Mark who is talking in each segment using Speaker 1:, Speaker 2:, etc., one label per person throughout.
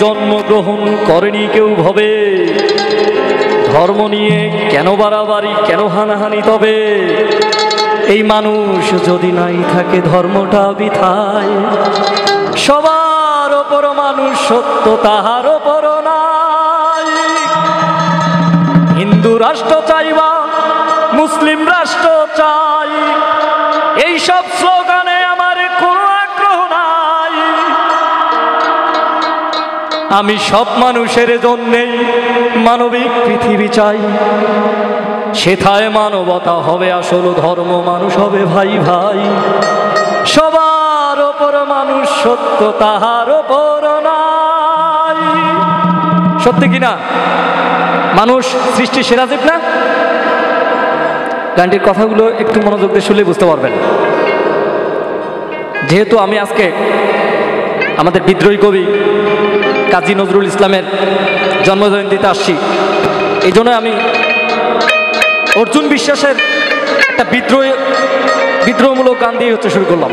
Speaker 1: জন্মগ্রহণ করেনি কেউ ভবে, ধর্ম নিয়ে কেন বাড়াবাড়ি, কেন হানাহানি? তবে এই মানুষ যদি নাই থাকে ধর্মটা বৃথায়। সবার ওপর মানুষ সত্য, তাহার ওপর নাই। হিন্দু রাষ্ট্র চাইবা, মুসলিম রাষ্ট্র চাই, এইসব স্লোগানে আমার কোনো আগ্রহ নাই। আমি সব মানুষের জন্যেই মানবিক পৃথিবী চাই। সেথায় মানবতা হবে আসল ধর্ম, মানুষ হবে ভাই ভাই। সবার ওপর মানুষ সত্য, তাহার ওপর নাই। সত্যি কিনা? মানুষ সৃষ্টির সেরা জীব না? গানটির কথাগুলো একটু মনোযোগ দিয়ে শুনলে বুঝতে পারবেন। যেহেতু আমি আজকে আমাদের বিদ্রোহী কবি কাজী নজরুল ইসলামের জন্মজয়ন্তীতে আসছি, এই জন্য আমি অর্জুন বিশ্বাসের একটা বিদ্রোহমূলক গান দিয়ে শুরু করলাম।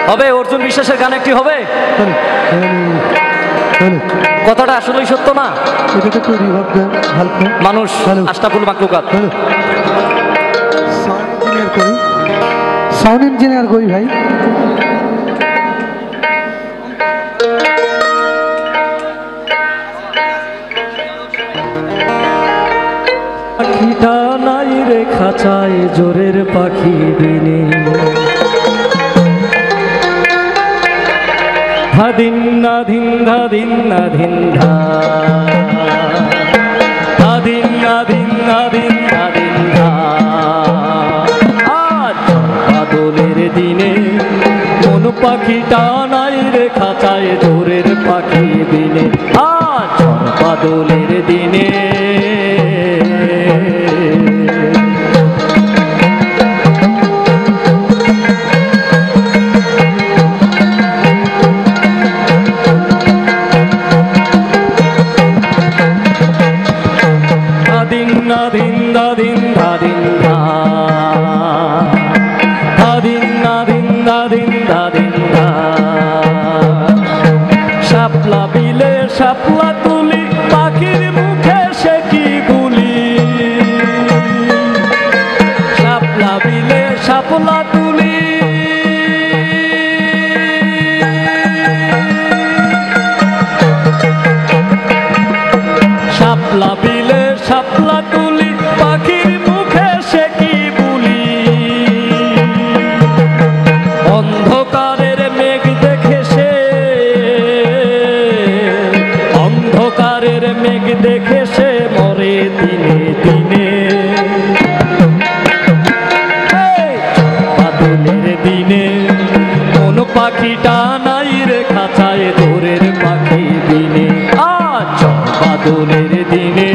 Speaker 1: হবে অর্জুন বিশ্বাসের গান একটি হবে। কথাটা আসলেই সত্য না? মানুষ আশরাফুল মাখলুকাত।
Speaker 2: সাউন্ড ইঞ্জিনিয়ার করি ভাই।
Speaker 1: পাখিটা নাই রে খাঁচায় জোরের পাখি বিনে, ধাদিন না ধিন ধাদিন না ধিন ধা, ধাদিন না ধিন ধাদিন ধাদিন ধা। আজ বাদলের দিনে মন পাখিটা নাই রে খাঁচায় জোরের পাখি বিনে, আজ বাদলের দিনে শাপলা তুলি শাপলা বিলে শাপলা তুলি পাখির মুখে সে কি বলি অন্ধকারের মেঘ দেখে সে অন্ধকারের মেঘ দেখে সে মরে দিনে দিনে বাদলের দিনে কোন পাখিটা নাই রে খাঁচায় দূরের পাখি দিনে আজ বাদলের দিনে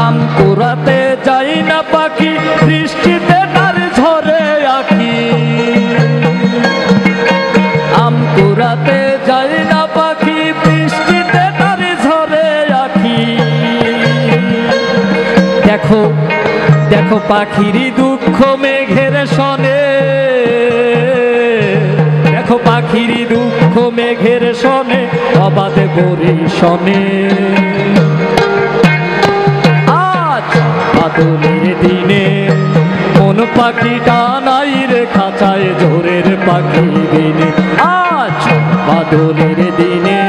Speaker 1: আম কুড়াতে যাই না পাখি বৃষ্টিতে তার ঝরে আঁখি আম কুড়াতে যাই না পাখি বৃষ্টিতে তার ঝরে আঁখি দেখো দেখো পাখিরই দুঃখ মেঘের সনে দেখো পাখিরই দুঃখ মেঘের সনে অবাধে বরি সনে আজ বাদলের দিনে কোন পাখিটা নাই রে খাঁচায় জোরের পাখি দিনে আজ বাদলের দিনে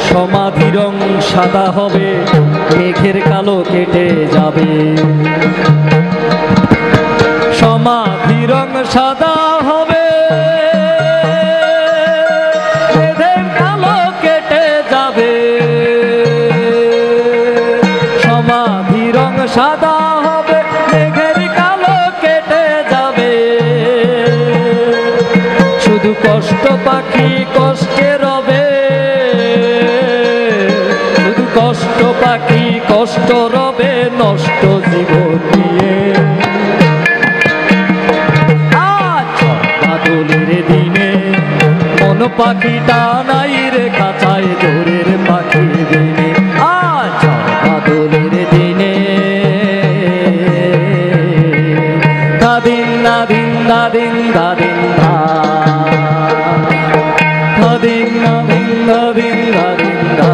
Speaker 1: সমাধি রং সাদা হবে মেঘের কালো কেটে যাবে সমাধি রং সাদা হবে মেঘের কালো কেটে যাবে সমাধি রং সাদা হবে মেঘের কালো কেটে যাবে শুধু কষ্ট পাখি কষ্টে রবে কষ্ট পাখি কষ্ট রবে নষ্ট জীবন নিয়ে আজ বাদলের দিনে কোন পাখিটা নাই রে খাঁচায় দূরের পাখি দিনে আজ বাদলের দিনে দাদিন দাদিন দাদিন দাদিন দাদিন দাদিন দাদিন দাদিন দা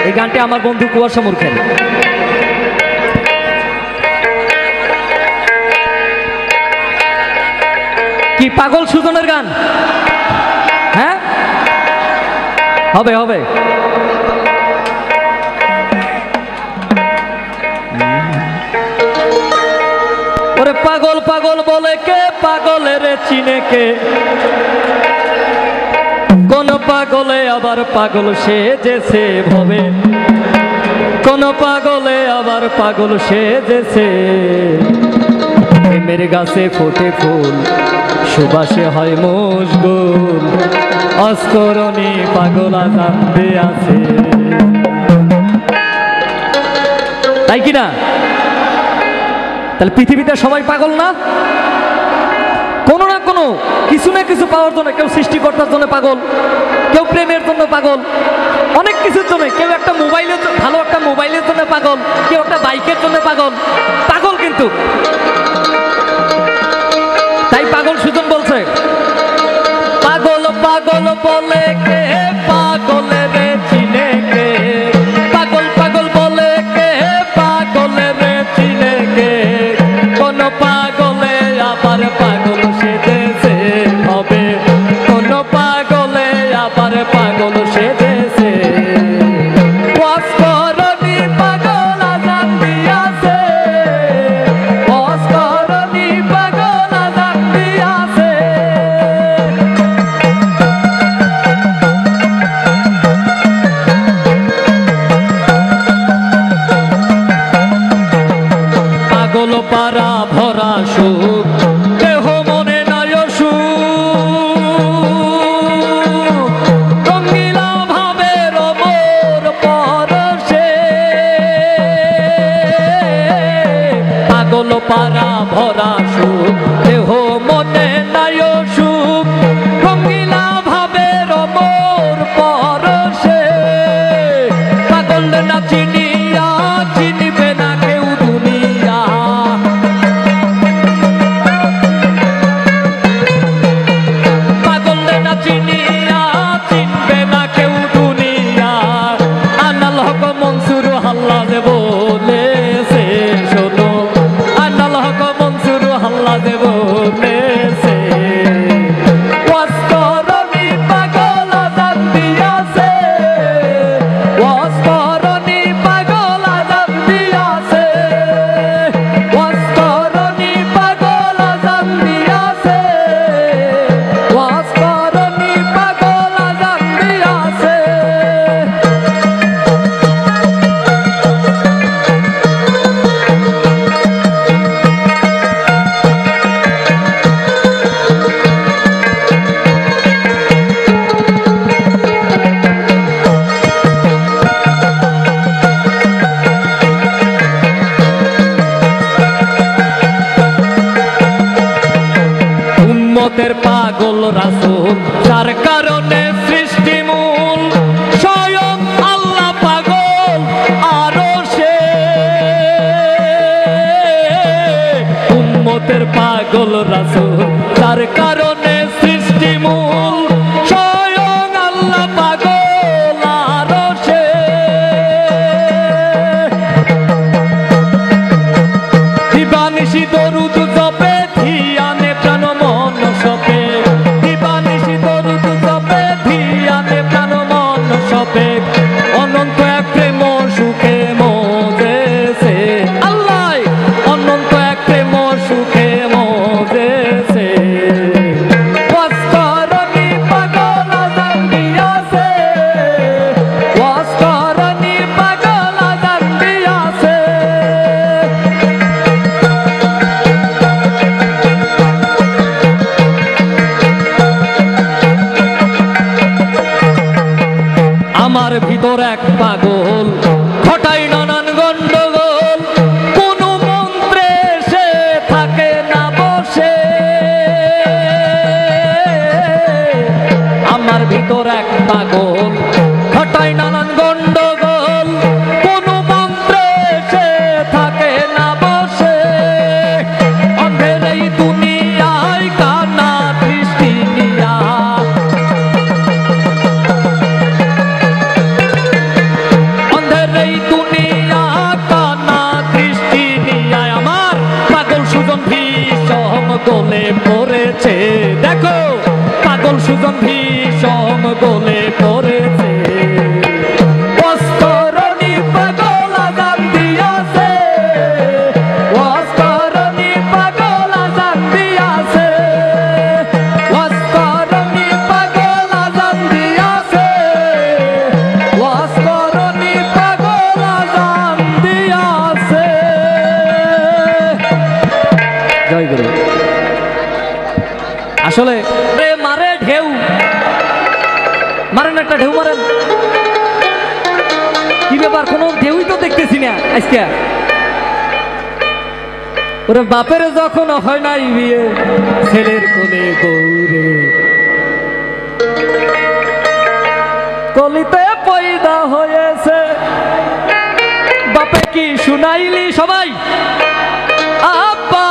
Speaker 1: এই গানটি আমার বন্ধু কুয়াশা মুরখের কি পাগল সুজনের গান হ্যাঁ হবে হবে ওরে পাগল পাগল বলে কে পাগলের চিনে কে কোন পাগলে আবার পাগল সেজেছে ভবে কোন পাগলে আবার পাগল সেজেছে প্রেমের গাছে ফোটে ফুল সুবাসে হয় মশগুল অস্করণী পাগলা জানতে আছে তাই কিনা তাহলে পৃথিবীতে সবাই পাগল না কোনো না কোনো কিছু না কিছু পাওয়ার জন্য, কেউ সৃষ্টিকর্তার জন্য পাগল, কেউ প্রেমের জন্য পাগল, অনেক কিছুর জন্য, কেউ একটা মোবাইলের, ভালো একটা মোবাইলের জন্য পাগল, কেউ একটা বাইকের জন্য পাগল, পাগল কিন্তু। তাই পাগল সুজন বলছে, পাগল পাগল বলে কে পাগলে রে চিনে কে, পাগল পাগল বলে কে পাগলে রে চিনে কে, কোন পাগলে আবার পাগল সেজেছে হবে, কোন পাগলে আবার পাগল সেজেছে। অস্করণী পাগল আজান দিয়াছে, অস্করণী পাগল আজান দিয়াছে। পাগল পারা ভরা সুখ, দেহ মনে নয় সুখ, রঙ্গিলা ভাবের মোর পরশে। পাগল পারা ভরা সুখ, দেহ মনে নয় সুখ, রঙ্গিলা ভাবের মোর পরশে। পাগল না চিনিয়া চিনিবে না কেউ দুনিয়া, পাগল না চিনিয়া চিনবে না কেউ দুনিয়া। আনাল হক মনসুর হাল্লাদ বলেছে শোনো, আনাল হক মনসুর হাল্লাদ বলেছে, অস্করণী পাগল আজান দিয়াছে, অস্করণী পাগল আজান দিয়াছে, অস্করণী পাগল আজান দিয়াছে, অস্করণী পাগল আজান দিয়াছে। উম্মতের পাগল রাসূল, যার কারণে সৃষ্টি মূল, স্বয়ং আল্লাহ পাগল আরশে। উম্মতের পাগল রাসূল, যার কারণে সৃষ্টি মূল, স্বয়ং আল্লাহ পাগল আরশে। দিবানিশি দরুদ জপে ধিয়ানে প্রাণ মন সপে, দিবানিশি দরুদ জপে ধিয়ানে প্রাণ মন সপে, অনন্ত এক প্রেম সুখে মজেছে আল্লাহ, অনন্ত এক প্রেম সুখে মজেছে। অস্করণী পাগল আজান দিয়াছে, অস্করণী পাগল আজান দিয়াছে। আমার ভিতর এক পাগল ঘটাই নানান গন্ডগোল, কোন মন্ত্রে সে থাকে না বসে। আমার ভিতর এক পাগল ঘটাই নানান গন্ডগোল, কোন মন্ত্রে সে থাকে না বসে। অন্ধের এই দুনিয়ায় কানা দৃষ্টি নিয়া, অন্ধের এই দুনিয়া কানা দৃষ্টি নিয়া, আমার পাগল সুজন ভীষণ গলে পড়েছে। দেখো পাগল সুজন ভীষণ গলে পড়েছে। অস্করণী পাগল আজান দিয়াছে, অস্করণী পাগল আজান দিয়াছে, অস্করণী পাগল আজান দিয়াছে, অস্করণী পাগল আজান দিয়াছে। জয় গুরু। আসলে মারে ঢেউ, মারেন একটা ঢেউ মারেন। কি ব্যাপার, কোনো ঢেউই তো দেখতেছি না আজকে। ওরে বাপের যখন হয় নাই বিয়ে ছেলের কোলে গৌরে কলিতে পয়দা হয়েছে বাপে কি শুনাইলি সবাই আব্বা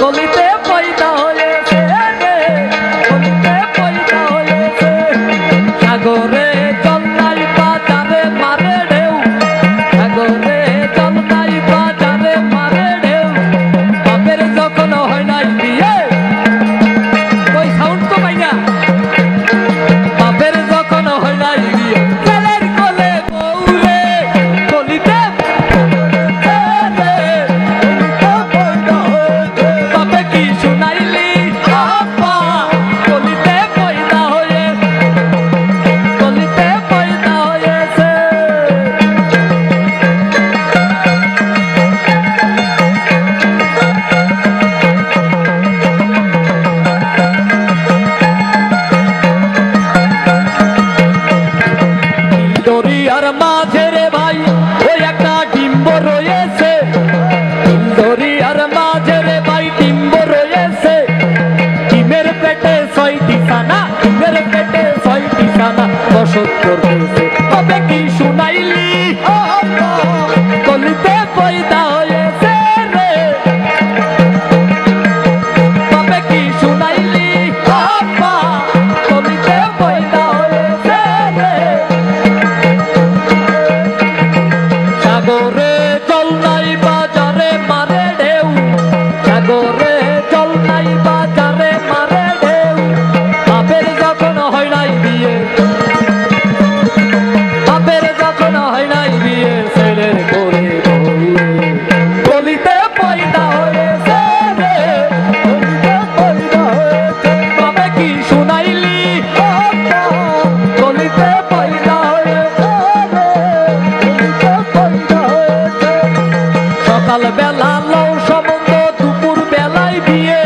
Speaker 1: কলিতে পয়দা হয়েছে কলিতে পয়দা হয়েছে সাগরে জল নাই বাজারে মারে ঢেউ সাগরে জল নাই বাজারে মারে ঢেউ বাপের যখন হয় নাই বিয়ে ওই সাউন্ড তো পাই না বাপের যখন হয় নাই বিয়ে ছেলের কোলে বউরে কলিতে বাপে কি শুনাইলি আব্বা কলিতে পয়দা হয়ে কলিতে পয়দা হয়েছে দরিয়ার মাঝে রে ভাই ওই একটা ডিম্ব রয়েছে দরিয়ার মাঝে রে ভাই ডিম্ব রয়েছে ডিমের পেটে 6টি ছানা ডিমের পেটে 6টি ছানা বসত করতেছে তবে কি শুনাইলি কলিতে পয়দা হয়েছে রে তবে কি শুনাইলি আব্বা কলিতে পয়দা হয়েছে রে সাগরে জল নাই বাজারে মারে ঢেউ সাগরে জল নাই বাজারে মারে ঢেউ বাপের যখন হয় নাই বিয়ে বাপের যখন হয় নাই বিয়ে ছেলের কোলে বউরে কলিতে পয়দা হয়েছে রে কলিতে পয়দা হয়েছে বাপে কি শুনাইলি কলিতে পয়দা হয়েছে রে কলিতে পয়দা হয়েছে সকাল বেলা লও সম্বন্ধ দুপুর বেলায় বিয়ে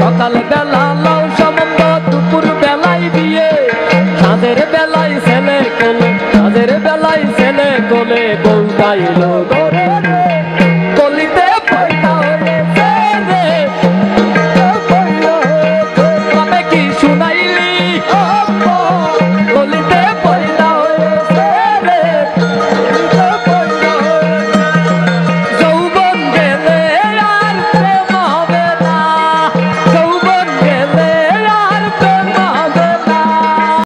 Speaker 1: সকাল বেলা লও সম্বন্ধ দুপুর বেলায় বিয়ে সাঁঝের বেলায় ছেলে কোলে সাঁঝের বেলায় ছেলে কোলে বউ গাইলো